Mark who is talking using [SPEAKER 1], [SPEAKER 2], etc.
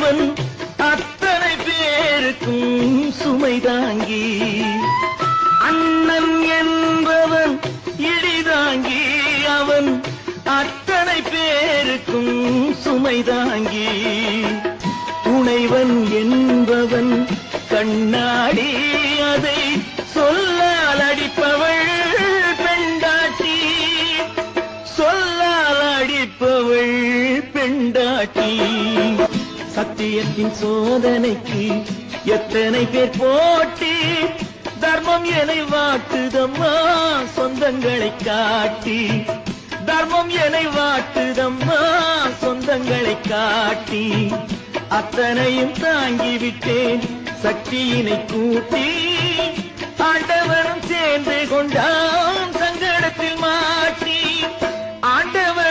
[SPEAKER 1] அவன் அத்தனை பேருக்கும் சுமை தாங்கி. அண்ணன் என்பவன் இடிதாங்கி, அவன் அத்தனை பேருக்கும் சுமை தாங்கி. துணைவன் என்பவன் கண்ணாடி, அதை சொல்லால் அடிப்பவள் பெண்டாட்டி, சொல்லால் அடிப்பவள் பெண்டாட்டி. சத்தியத்தின் சோதனைக்கு எத்தனை பேர் போட்டி, தர்மம் என்னை வாட்டுதம்மா சொந்தங்களை காட்டி, தர்மம் என்னை வாட்டுதம்மா சொந்தங்களை காட்டி. அத்தனையும் தாங்கிவிட்டேன் சக்தியினை கூட்டி, ஆண்டவனும் சேர்ந்து கொண்டான்